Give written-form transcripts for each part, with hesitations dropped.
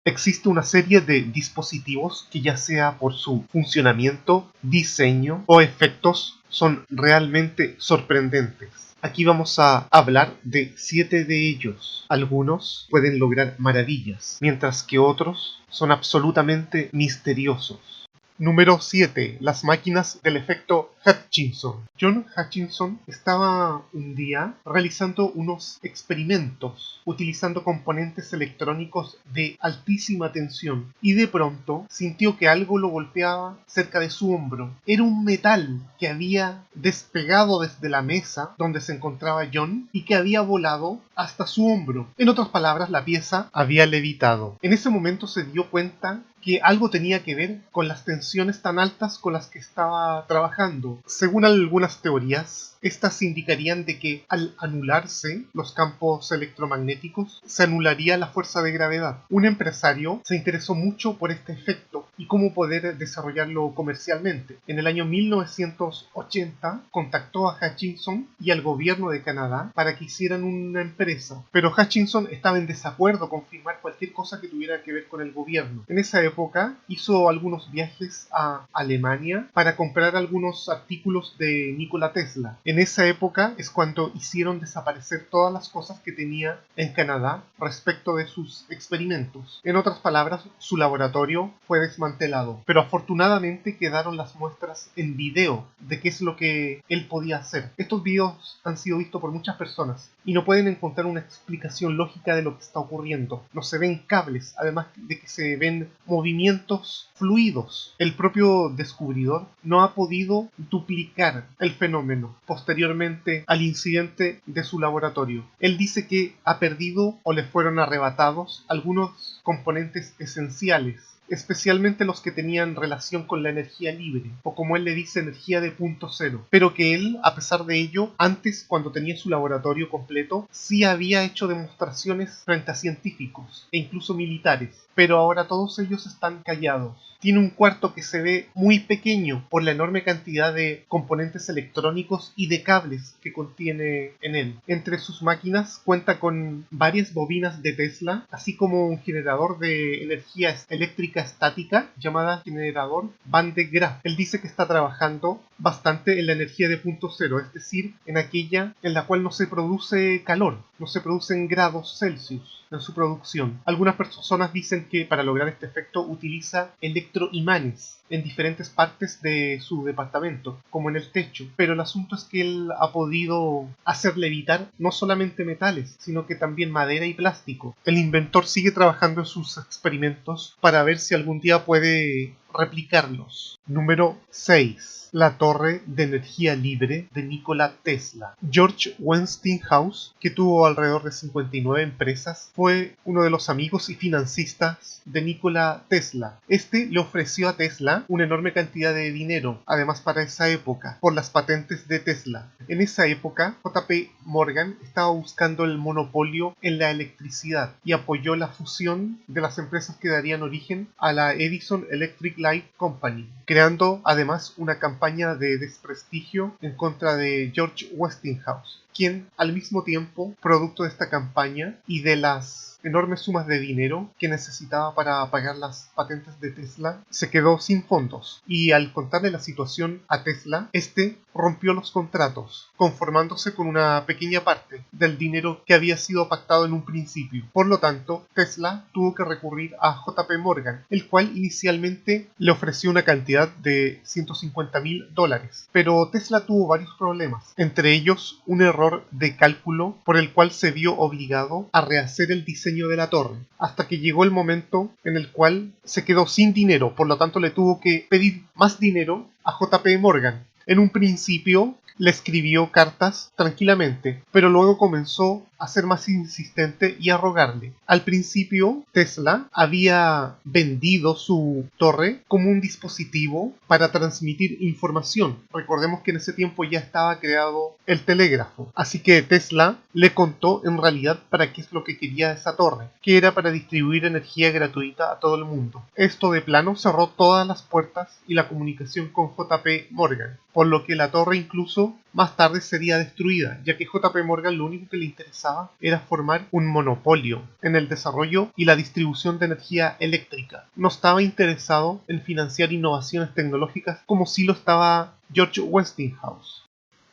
Existe una serie de dispositivos que, ya sea por su funcionamiento, diseño o efectos, son realmente sorprendentes. Aquí vamos a hablar de 7 de ellos. Algunos pueden lograr maravillas, mientras que otros son absolutamente misteriosos. Número 7. Las máquinas del efecto Hutchinson. John Hutchinson estaba un día realizando unos experimentos utilizando componentes electrónicos de altísima tensión y de pronto sintió que algo lo golpeaba cerca de su hombro. Era un metal que había despegado desde la mesa donde se encontraba John y que había volado hasta su hombro. En otras palabras, la pieza había levitado. En ese momento se dio cuenta que algo tenía que ver con las tensiones tan altas con las que estaba trabajando. Según algunas teorías, estas indicarían de que al anularse los campos electromagnéticos, se anularía la fuerza de gravedad. Un empresario se interesó mucho por este efecto y cómo poder desarrollarlo comercialmente. En el año 1980 contactó a Hutchinson y al gobierno de Canadá para que hicieran una empresa, pero Hutchinson estaba en desacuerdo con firmar cualquier cosa que tuviera que ver con el gobierno. En esa época hizo algunos viajes a Alemania para comprar algunos artículos de Nikola Tesla. En esa época es cuando hicieron desaparecer todas las cosas que tenía en Canadá respecto de sus experimentos. En otras palabras, su laboratorio fue desmantelado, pero afortunadamente quedaron las muestras en video de qué es lo que él podía hacer. Estos videos han sido vistos por muchas personas y no pueden encontrar una explicación lógica de lo que está ocurriendo. No se ven cables, además de que se ven movimientos fluidos. El propio descubridor no ha podido duplicar el fenómeno posteriormente al incidente de su laboratorio. Él dice que ha perdido o le fueron arrebatados algunos componentes esenciales, especialmente los que tenían relación con la energía libre, o como él le dice, energía de punto cero, pero que él, a pesar de ello, antes, cuando tenía su laboratorio completo, sí había hecho demostraciones frente a científicos e incluso militares, pero ahora todos ellos están callados. Tiene un cuarto que se ve muy pequeño por la enorme cantidad de componentes electrónicos y de cables que contiene en él. Entre sus máquinas cuenta con varias bobinas de Tesla, así como un generador de energía eléctrica estática llamada generador Van de Graaff. Él dice que está trabajando bastante en la energía de punto cero, es decir, en aquella en la cual no se produce calor, no se producen grados Celsius en su producción. Algunas personas dicen que para lograr este efecto utiliza electroimanes en diferentes partes de su departamento, como en el techo, pero el asunto es que él ha podido hacer levitar no solamente metales, sino que también madera y plástico. El inventor sigue trabajando en sus experimentos para ver si algún día puede replicarlos. Número 6. La torre de energía libre de Nikola Tesla. George Westinghouse, que tuvo alrededor de 59 empresas, fue uno de los amigos y financistas de Nikola Tesla. Este le ofreció a Tesla una enorme cantidad de dinero, además para esa época, por las patentes de Tesla. En esa época, JP Morgan estaba buscando el monopolio en la electricidad y apoyó la fusión de las empresas que darían origen a la Edison Electric Light Company, creando además una campaña de desprestigio en contra de George Westinghouse, quien al mismo tiempo, producto de esta campaña y de las enormes sumas de dinero que necesitaba para pagar las patentes de Tesla, se quedó sin fondos, y al contarle la situación a Tesla, este rompió los contratos, conformándose con una pequeña parte del dinero que había sido pactado en un principio. Por lo tanto, Tesla tuvo que recurrir a JP Morgan, el cual inicialmente le ofreció una cantidad de $150,000, pero Tesla tuvo varios problemas, entre ellos un error de cálculo por el cual se vio obligado a rehacer el diseño de la torre, hasta que llegó el momento en el cual se quedó sin dinero, por lo tanto le tuvo que pedir más dinero a JP Morgan. En un principio le escribió cartas tranquilamente, pero luego comenzó a ser más insistente y a rogarle. Al principio, Tesla había vendido su torre como un dispositivo para transmitir información. Recordemos que en ese tiempo ya estaba creado el telégrafo, así que Tesla le contó en realidad para qué es lo que quería esa torre, que era para distribuir energía gratuita a todo el mundo. Esto de plano cerró todas las puertas y la comunicación con JP Morgan, por lo que la torre incluso más tarde sería destruida, ya que JP Morgan lo único que le interesaba era formar un monopolio en el desarrollo y la distribución de energía eléctrica. No estaba interesado en financiar innovaciones tecnológicas como sí lo estaba George Westinghouse.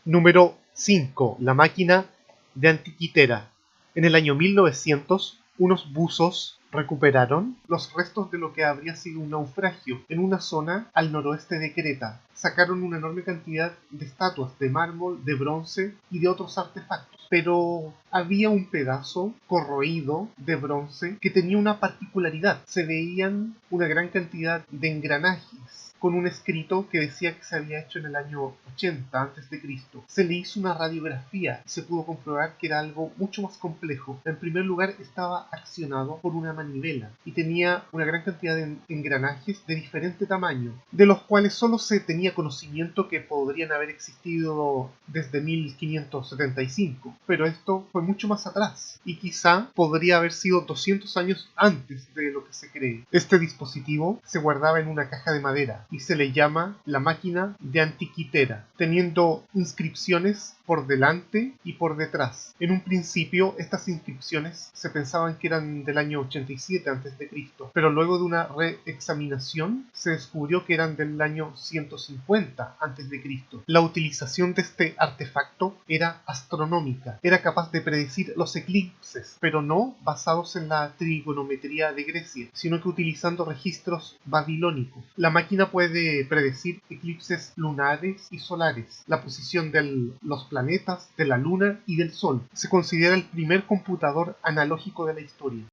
Número 5. La máquina de Antiquitera. En el año 1900, unos buzos recuperaron los restos de lo que habría sido un naufragio en una zona al noroeste de Creta. Sacaron una enorme cantidad de estatuas de mármol, de bronce y de otros artefactos. Pero había un pedazo corroído de bronce que tenía una particularidad. Se veían una gran cantidad de engranajes con un escrito que decía que se había hecho en el año 80 a.C. Se le hizo una radiografía y se pudo comprobar que era algo mucho más complejo. En primer lugar, estaba accionado por una manivela y tenía una gran cantidad de engranajes de diferente tamaño, de los cuales solo se tenía conocimiento que podrían haber existido desde 1575. Pero esto fue mucho más atrás y quizá podría haber sido 200 años antes de lo que se cree. Este dispositivo se guardaba en una caja de madera y se le llama la máquina de Antiquitera, teniendo inscripciones por delante y por detrás. En un principio estas inscripciones se pensaban que eran del año 87 a.C., pero luego de una reexaminación se descubrió que eran del año 150 a.C. La utilización de este artefacto era astronómica, era capaz de predecir los eclipses, pero no basados en la trigonometría de Grecia, sino que utilizando registros babilónicos. La máquina puede predecir eclipses lunares y solares, la posición de los planetas, de la luna y del sol. Se considera el primer computador analógico de la historia.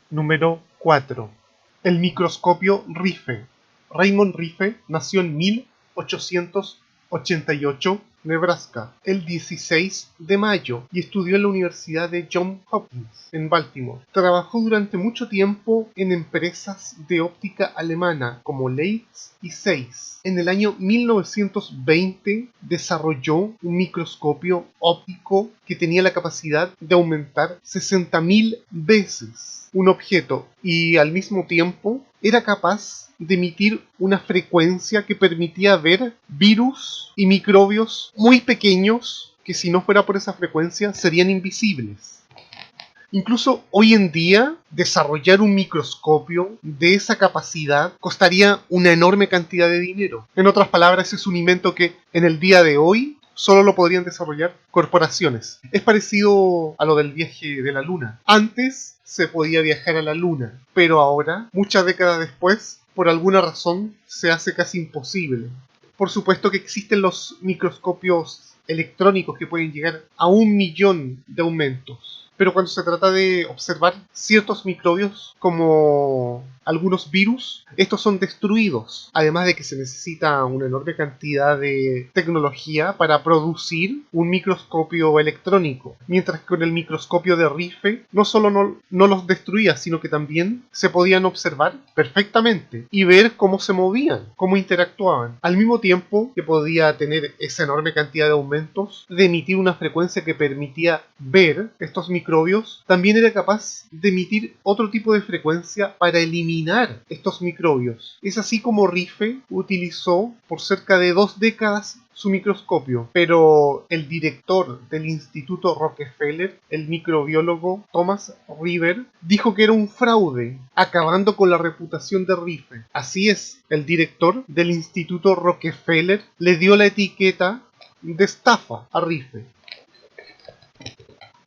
Número 4. El microscopio Rife. Raymond Rife nació en 1888, Nebraska, el 16 de mayo y estudió en la Universidad de Johns Hopkins en Baltimore. Trabajó durante mucho tiempo en empresas de óptica alemana como Leitz y Zeiss. En el año 1920 desarrolló un microscopio óptico que tenía la capacidad de aumentar 60.000 veces un objeto y al mismo tiempo era capaz de emitir una frecuencia que permitía ver virus y microbios muy pequeños que si no fuera por esa frecuencia serían invisibles. Incluso hoy en día, desarrollar un microscopio de esa capacidad costaría una enorme cantidad de dinero. En otras palabras, es un invento que en el día de hoy solo lo podrían desarrollar corporaciones. Es parecido a lo del viaje de la luna. Antes se podía viajar a la luna, pero ahora, muchas décadas después, por alguna razón, se hace casi imposible. Por supuesto que existen los microscopios electrónicos que pueden llegar a 1.000.000 de aumentos. Pero cuando se trata de observar ciertos microbios como algunos virus, estos son destruidos. Además de que se necesita una enorme cantidad de tecnología para producir un microscopio electrónico. Mientras que con el microscopio de Rife no solo no los destruía, sino que también se podían observar perfectamente y ver cómo se movían, cómo interactuaban. Al mismo tiempo que podía tener esa enorme cantidad de aumentos, de emitir una frecuencia que permitía ver estos microbios, también era capaz de emitir otro tipo de frecuencia para eliminar estos microbios. Es así como Rife utilizó por cerca de 2 décadas su microscopio, pero el director del Instituto Rockefeller, el microbiólogo Thomas River, dijo que era un fraude, acabando con la reputación de Rife. Así es, el director del Instituto Rockefeller le dio la etiqueta de estafa a Rife.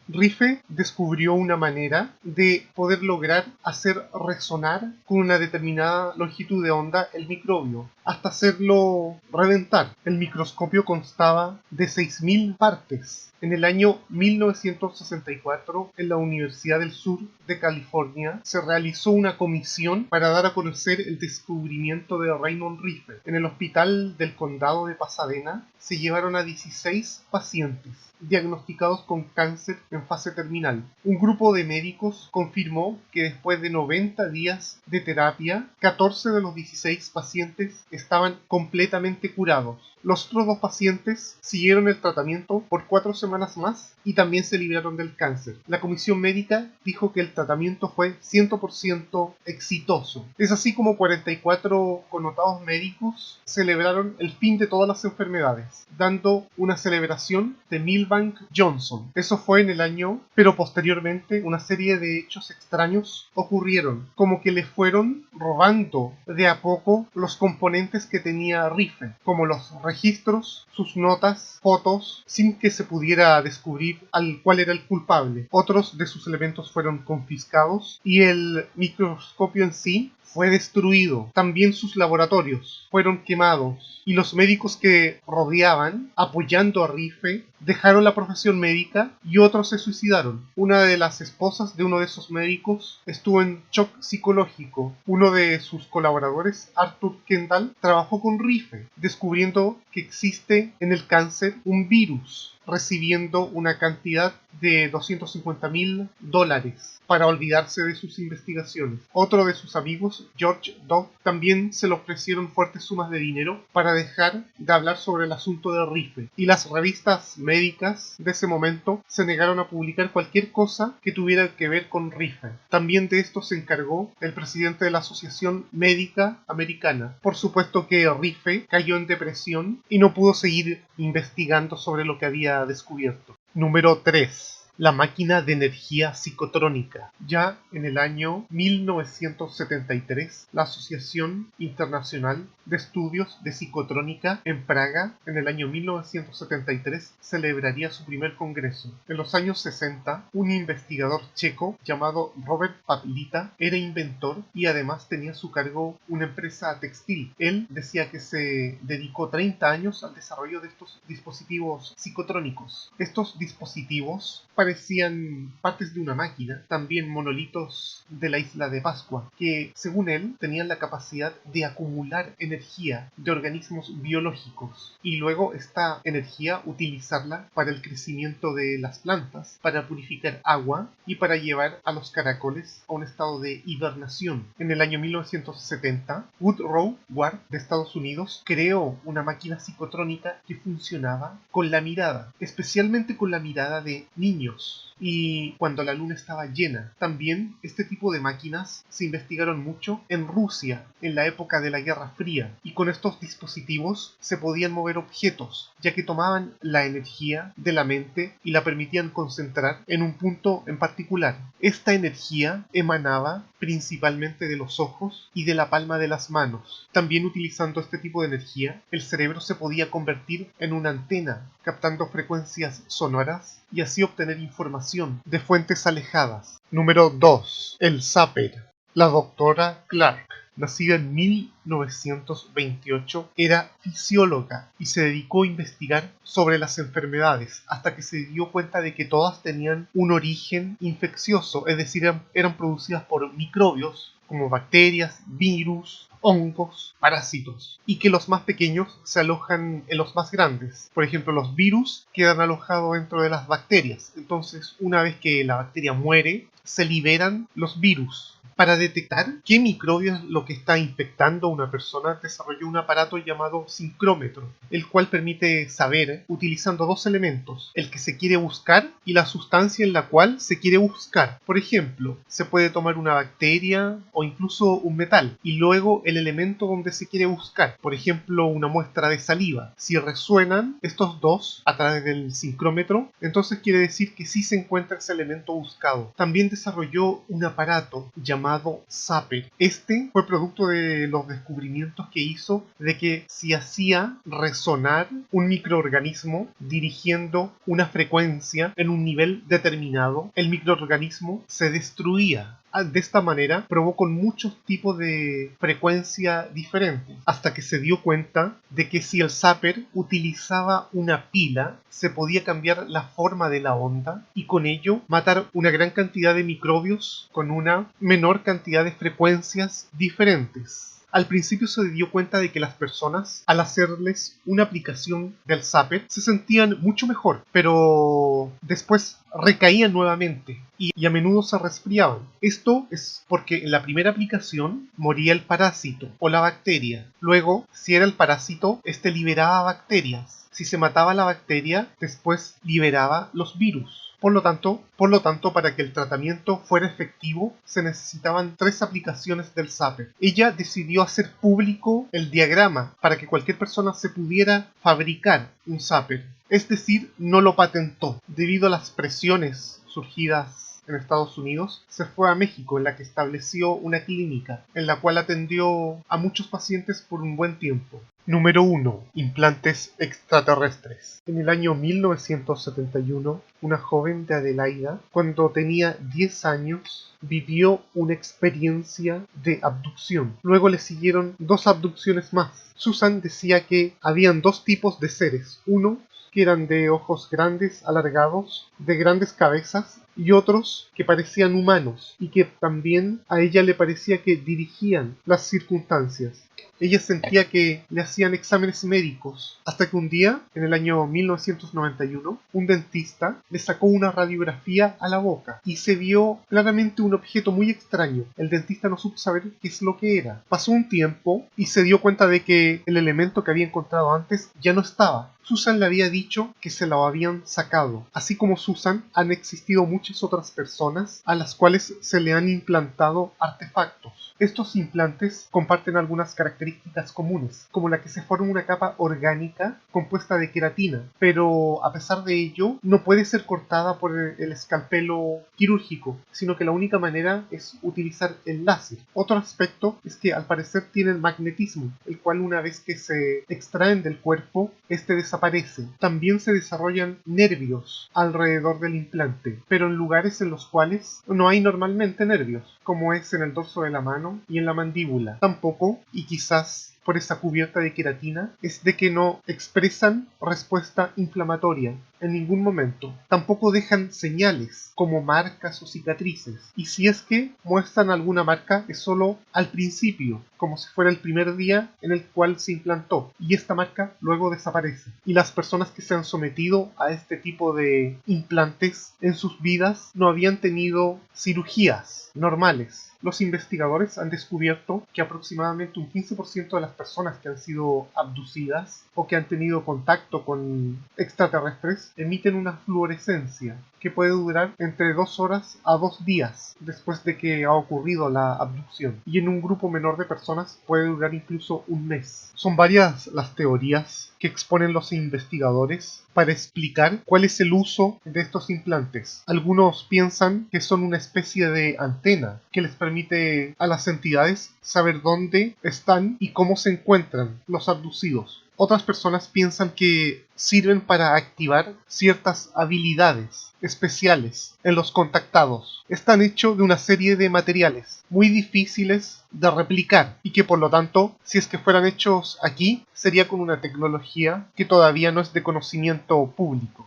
Rife descubrió una manera de poder lograr hacer resonar con una determinada longitud de onda el microbio, hasta hacerlo reventar. El microscopio constaba de 6.000 partes. En el año 1964, en la Universidad del Sur de California, se realizó una comisión para dar a conocer el descubrimiento de Raymond Rife. En el hospital del condado de Pasadena se llevaron a 16 pacientes diagnosticados con cáncer en fase terminal. Un grupo de médicos confirmó que después de 90 días de terapia, 14 de los 16 pacientes estaban completamente curados. Los otros dos pacientes siguieron el tratamiento por 4 semanas más y también se libraron del cáncer. La comisión médica dijo que el tratamiento fue 100% exitoso. Es así como 44 connotados médicos celebraron el fin de todas las enfermedades, dando una celebración de Milbank Johnson. Eso fue en el año, pero posteriormente una serie de hechos extraños ocurrieron, como que le fueron robando de a poco los componentes que tenía Rife, como los registros, sus notas, fotos, sin que se pudiera descubrir cuál era el culpable. Otros de sus elementos fueron confiscados y el microscopio en sí fue destruido. También sus laboratorios fueron quemados y los médicos que rodeaban, apoyando a Rife, dejaron la profesión médica y otros se suicidaron. Una de las esposas de uno de esos médicos estuvo en shock psicológico. Uno de sus colaboradores, Arthur Kendall, trabajó con Rife, descubriendo que existe en el cáncer un virus, recibiendo una cantidad de $250,000 para olvidarse de sus investigaciones. Otro de sus amigos, George Dobb, también se le ofrecieron fuertes sumas de dinero para dejar de hablar sobre el asunto de Rife, y las revistas médicas de ese momento se negaron a publicar cualquier cosa que tuviera que ver con Rife. También de esto se encargó el presidente de la Asociación Médica Americana. Por supuesto que Rife cayó en depresión y no pudo seguir investigando sobre lo que había descubierto. Número 3. La máquina de energía psicotrónica. Ya en el año 1973, la Asociación Internacional de Estudios de Psicotrónica en Praga, en el año 1973, celebraría su primer congreso. En los años 60, un investigador checo llamado Robert Pavlita era inventor y además tenía a su cargo una empresa textil. Él decía que se dedicó 30 años al desarrollo de estos dispositivos psicotrónicos. Estos dispositivos parecían partes de una máquina, también monolitos de la isla de Pascua, que según él tenían la capacidad de acumular energía de organismos biológicos y luego esta energía utilizarla para el crecimiento de las plantas, para purificar agua y para llevar a los caracoles a un estado de hibernación. En el año 1970, Woodrow Ward de Estados Unidos creó una máquina psicotrónica que funcionaba con la mirada, especialmente con la mirada de niños y cuando la luna estaba llena. También este tipo de máquinas se investigaron mucho en Rusia en la época de la Guerra Fría, y con estos dispositivos se podían mover objetos, ya que tomaban la energía de la mente y la permitían concentrar en un punto en particular. Esta energía emanaba principalmente de los ojos y de la palma de las manos. También utilizando este tipo de energía, el cerebro se podía convertir en una antena, captando frecuencias sonoras y así obtener información de fuentes alejadas. Número 2. El Zapper. La doctora Clark, nacida en 1928, era fisióloga y se dedicó a investigar sobre las enfermedades hasta que se dio cuenta de que todas tenían un origen infeccioso, es decir, eran producidas por microbios como bacterias, virus, hongos, parásitos, y que los más pequeños se alojan en los más grandes. Por ejemplo, los virus quedan alojados dentro de las bacterias. Entonces, una vez que la bacteria muere, se liberan los virus. Para detectar qué microbio es lo que está infectando a una persona, desarrolló un aparato llamado sincrómetro, el cual permite saber, utilizando dos elementos, el que se quiere buscar y la sustancia en la cual se quiere buscar. Por ejemplo, se puede tomar una bacteria o incluso un metal, y luego el elemento donde se quiere buscar, por ejemplo, una muestra de saliva. Si resuenan estos dos a través del sincrómetro, entonces quiere decir que sí se encuentra ese elemento buscado. También desarrolló un aparato llamado Zapper. Este fue producto de los descubrimientos que hizo de que si hacía resonar un microorganismo dirigiendo una frecuencia en un nivel determinado, el microorganismo se destruía. De esta manera probó con muchos tipos de frecuencia diferentes, hasta que se dio cuenta de que si el Zapper utilizaba una pila, se podía cambiar la forma de la onda y con ello matar una gran cantidad de microbios con una menor cantidad de frecuencias diferentes. Al principio se dio cuenta de que las personas, al hacerles una aplicación del Zapper, se sentían mucho mejor, pero después recaían nuevamente y a menudo se resfriaban. Esto es porque en la primera aplicación moría el parásito o la bacteria. Luego, si era el parásito, este liberaba bacterias. Si se mataba la bacteria, después liberaba los virus. Por lo tanto, para que el tratamiento fuera efectivo, se necesitaban 3 aplicaciones del Zapper. Ella decidió hacer público el diagrama para que cualquier persona se pudiera fabricar un Zapper. Es decir, no lo patentó. Debido a las presiones surgidas en Estados Unidos, se fue a México, en la que estableció una clínica, en la cual atendió a muchos pacientes por un buen tiempo. Número 1. Implantes extraterrestres. En el año 1971, una joven de Adelaida, cuando tenía 10 años, vivió una experiencia de abducción. Luego le siguieron 2 abducciones más. Susan decía que habían 2 tipos de seres. Uno que eran de ojos grandes, alargados, de grandes cabezas, y otros que parecían humanos y que también a ella le parecía que dirigían las circunstancias. Ella sentía que le hacían exámenes médicos, hasta que un día, en el año 1991, un dentista le sacó una radiografía a la boca y se vio claramente un objeto muy extraño. El dentista no supo saber qué es lo que era. Pasó un tiempo y se dio cuenta de que el elemento que había encontrado antes ya no estaba. Susan le había dicho que se lo habían sacado. Así como Susan, han existido muchas otras personas a las cuales se le han implantado artefactos. Estos implantes comparten algunas características comunes, como la que se forma una capa orgánica compuesta de queratina, pero a pesar de ello no puede ser cortada por el escalpelo quirúrgico, sino que la única manera es utilizar el láser. Otro aspecto es que al parecer tienen magnetismo, el cual una vez que se extraen del cuerpo, este desaparece. También se desarrollan nervios alrededor del implante, pero en lugares en los cuales no hay normalmente nervios, como es en el dorso de la mano y en la mandíbula. Tampoco, y quizás por esa cubierta de queratina, es de que no expresan respuesta inflamatoria en ningún momento. Tampoco dejan señales como marcas o cicatrices. Y si es que muestran alguna marca, es solo al principio, como si fuera el primer día en el cual se implantó. Y esta marca luego desaparece. Y las personas que se han sometido a este tipo de implantes en sus vidas no habían tenido cirugías normales. Los investigadores han descubierto que aproximadamente un 15% de las personas que han sido abducidas o que han tenido contacto con extraterrestres emiten una fluorescencia que puede durar entre 2 horas a 2 días después de que ha ocurrido la abducción, y en un grupo menor de personas puede durar incluso un mes. Son varias las teorías que exponen los investigadores para explicar cuál es el uso de estos implantes. Algunos piensan que son una especie de antena que les permite a las entidades saber dónde están y cómo se encuentran los abducidos. Otras personas piensan que sirven para activar ciertas habilidades especiales en los contactados. Están hechos de una serie de materiales muy difíciles de replicar y que por lo tanto, si es que fueran hechos aquí, sería con una tecnología que todavía no es de conocimiento público.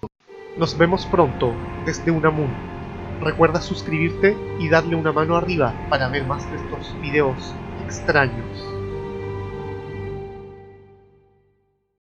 Nos vemos pronto desde Unamun. Recuerda suscribirte y darle una mano arriba para ver más de estos videos extraños.